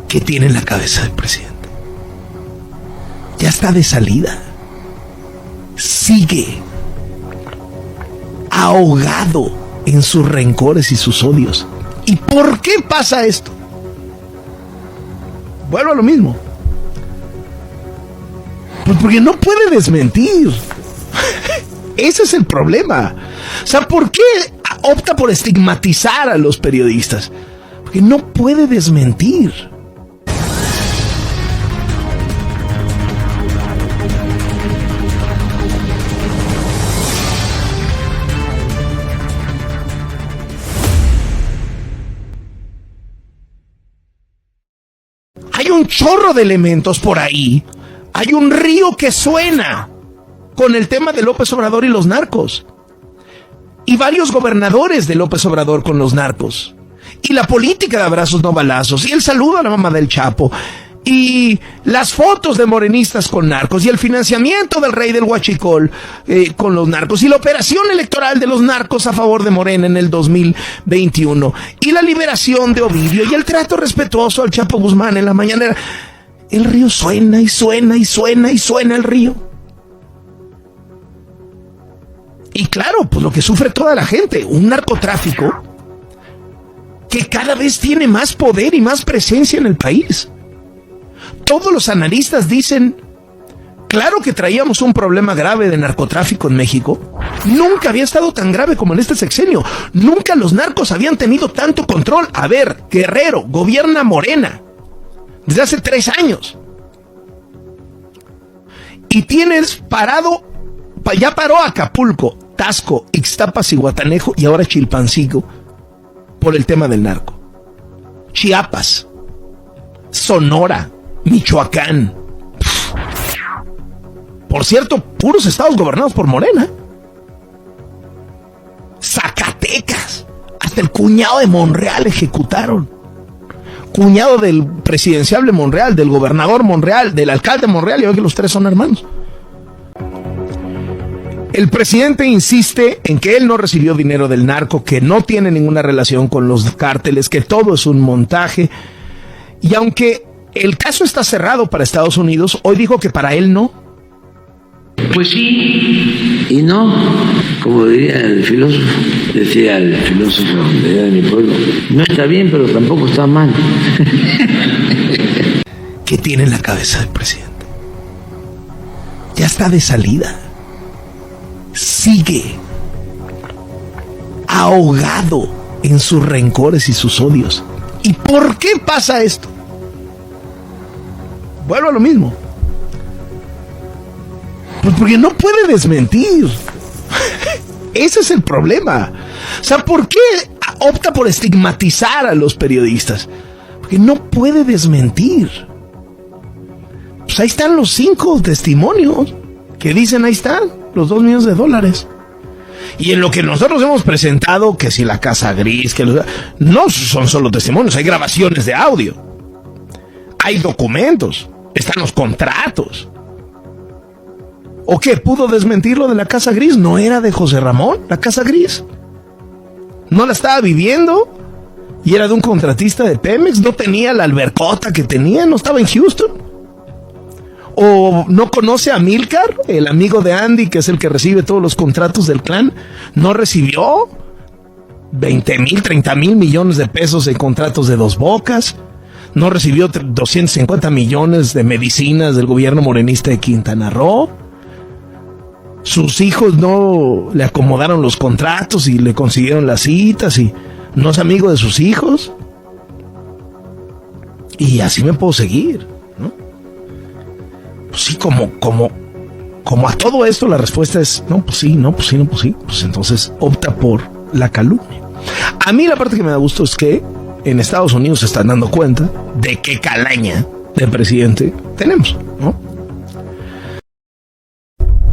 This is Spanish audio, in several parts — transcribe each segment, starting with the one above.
¿Qué tiene en la cabeza del presidente? Ya está de salida. Sigue ahogado en sus rencores y sus odios. ¿Y por qué pasa esto? Vuelvo a lo mismo. Pues porque no puede desmentir. Ese es el problema. O sea, ¿por qué opta por estigmatizar a los periodistas? Porque no puede desmentir. Hay un chorro de elementos por ahí. Hay un río que suena con el tema de López Obrador y los narcos. Y varios gobernadores de López Obrador con los narcos. Y la política de abrazos no balazos. Y el saludo a la mamá del Chapo. Y las fotos de morenistas con narcos. Y el financiamiento del rey del Huachicol con los narcos. Y la operación electoral de los narcos a favor de Morena en el 2021. Y la liberación de Ovidio. Y el trato respetuoso al Chapo Guzmán en la mañanera. El río suena y suena y suena y suena el río. Y claro, pues lo que sufre toda la gente, un narcotráfico que cada vez tiene más poder y más presencia en el país. Todos los analistas dicen, claro que traíamos un problema grave de narcotráfico en México. Nunca había estado tan grave como en este sexenio. Nunca los narcos habían tenido tanto control. A ver, Guerrero, gobierna Morena desde hace 3 años. Y tienes parado, ya paró Acapulco, Taxco, Ixtapas y Guatanejo y ahora Chilpancingo por el tema del narco. Chiapas, Sonora, Michoacán. Por cierto, puros estados gobernados por Morena. Zacatecas, hasta el cuñado de Monreal ejecutaron. Cuñado del presidencial de Monreal, del gobernador Monreal, del alcalde Monreal, y hoy que los 3 son hermanos. El presidente insiste en que él no recibió dinero del narco, que no tiene ninguna relación con los cárteles, que todo es un montaje. Y aunque el caso está cerrado para Estados Unidos, hoy dijo que para él no. Pues sí y no, como diría el filósofo, decía el filósofo de mi pueblo, no está bien, pero tampoco está mal. ¿Qué tiene en la cabeza del presidente? Ya está de salida. Sigue ahogado en sus rencores y sus odios. ¿Y por qué pasa esto? Vuelvo a lo mismo. Pues porque no puede desmentir. Ese es el problema. O sea, ¿por qué opta por estigmatizar a los periodistas? Porque no puede desmentir. Pues ahí están los 5 testimonios que dicen, ahí están los $2 millones. Y en lo que nosotros hemos presentado, que si la Casa Gris, no son solo testimonios, hay grabaciones de audio, hay documentos, están los contratos. ¿O qué? ¿Pudo desmentir lo de la Casa Gris? ¿No era de José Ramón, la Casa Gris? ¿No la estaba viviendo? ¿Y era de un contratista de Pemex? ¿No tenía la albercota que tenía? ¿No estaba en Houston? ¿O no conoce a Milcar, el amigo de Andy, que es el que recibe todos los contratos del clan? ¿No recibió 20,000, 30,000 millones de pesos en contratos de Dos Bocas? ¿No recibió 250 millones de medicinas del gobierno morenista de Quintana Roo? Sus hijos no le acomodaron los contratos y le consiguieron las citas y no es amigo de sus hijos. Y así me puedo seguir, ¿no? Pues sí, como a todo esto la respuesta es no, pues sí, no, pues sí, no, pues sí. Pues entonces opta por la calumnia. A mí la parte que me da gusto es que en Estados Unidos se están dando cuenta de qué calaña de presidente tenemos, ¿no?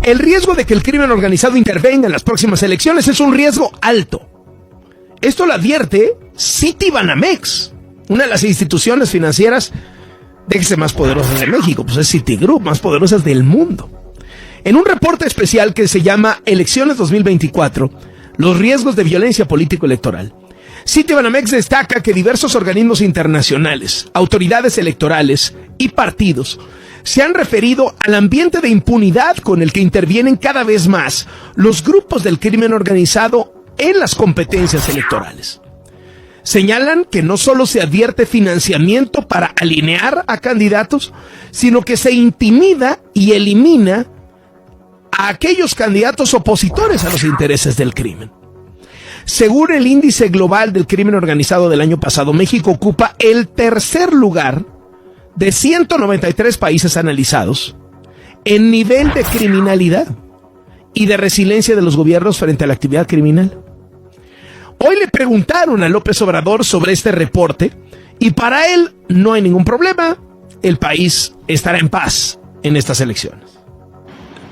El riesgo de que el crimen organizado intervenga en las próximas elecciones es un riesgo alto. Esto lo advierte Citibanamex, una de las instituciones financieras, déjese, más poderosas de México, pues es Citigroup, más poderosas del mundo. En un reporte especial que se llama Elecciones 2024, los riesgos de violencia político-electoral, Citibanamex destaca que diversos organismos internacionales, autoridades electorales y partidos se han referido al ambiente de impunidad con el que intervienen cada vez más los grupos del crimen organizado en las competencias electorales. Señalan que no solo se advierte financiamiento para alinear a candidatos, sino que se intimida y elimina a aquellos candidatos opositores a los intereses del crimen. Según el índice global del crimen organizado del año pasado, México ocupa el tercer lugar de 193 países analizados en nivel de criminalidad y de resiliencia de los gobiernos frente a la actividad criminal. Hoy le preguntaron a López Obrador sobre este reporte y para él no hay ningún problema. El país estará en paz en estas elecciones.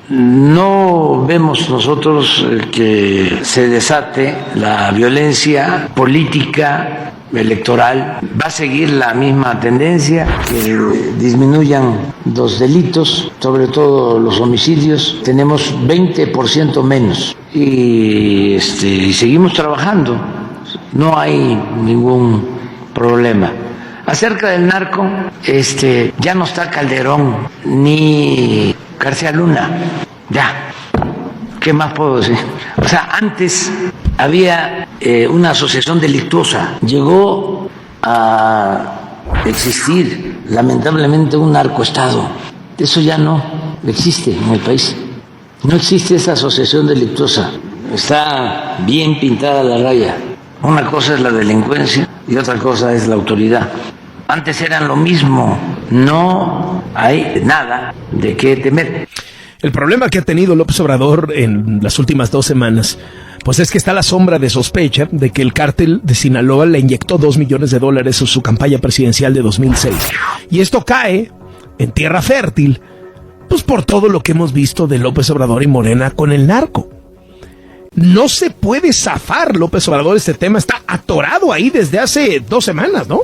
No vemos nosotros que se desate la violencia política electoral. Va a seguir la misma tendencia, que disminuyan los delitos, sobre todo los homicidios. Tenemos 20% menos y seguimos trabajando. No hay ningún problema. Acerca del narco, ya no está Calderón ni García Luna. Ya, ¿qué más puedo decir? O sea, antes había una asociación delictuosa. Llegó a existir, lamentablemente, un narcoestado. Eso ya no existe en el país. No existe esa asociación delictuosa. Está bien pintada la raya. Una cosa es la delincuencia y otra cosa es la autoridad. Antes eran lo mismo. No hay nada de qué temer. El problema que ha tenido López Obrador en las últimas 2 semanas, pues es que está la sombra de sospecha de que el cártel de Sinaloa le inyectó $2 millones en su campaña presidencial de 2006. Y esto cae en tierra fértil, pues por todo lo que hemos visto de López Obrador y Morena con el narco. No se puede zafar López Obrador este tema, está atorado ahí desde hace 2 semanas, ¿no?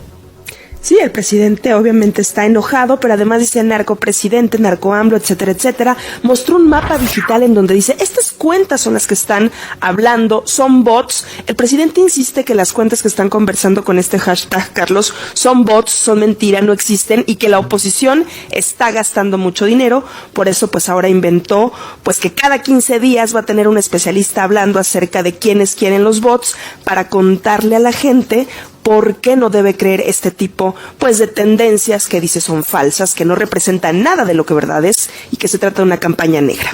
Sí, el presidente obviamente está enojado, pero además dice narcopresidente, narcoAMLO, etcétera, etcétera. Mostró un mapa digital en donde dice, estas cuentas son las que están hablando, son bots. El presidente insiste que las cuentas que están conversando con este hashtag, Carlos, son bots, son mentira, no existen, y que la oposición está gastando mucho dinero. Por eso, pues ahora inventó, pues que cada 15 días va a tener un especialista hablando acerca de quiénes quieren los bots para contarle a la gente por qué no debe creer este tipo, pues, de tendencias que dice son falsas, que no representan nada de lo que verdad es y que se trata de una campaña negra.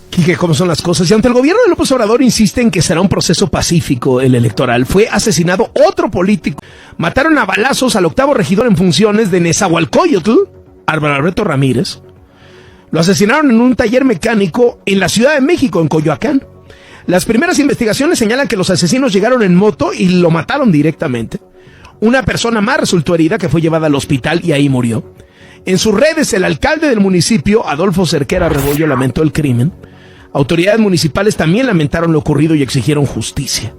Quique, ¿cómo son las cosas? Y ante el gobierno de López Obrador insiste en que será un proceso pacífico el electoral, fue asesinado otro político. Mataron a balazos al 8º regidor en funciones de Nezahualcóyotl, Álvaro Alberto Ramírez. Lo asesinaron en un taller mecánico en la Ciudad de México, en Coyoacán. Las primeras investigaciones señalan que los asesinos llegaron en moto y lo mataron directamente. Una persona más resultó herida, que fue llevada al hospital y ahí murió. En sus redes, el alcalde del municipio, Adolfo Cerquera Rebollo, lamentó el crimen. Autoridades municipales también lamentaron lo ocurrido y exigieron justicia.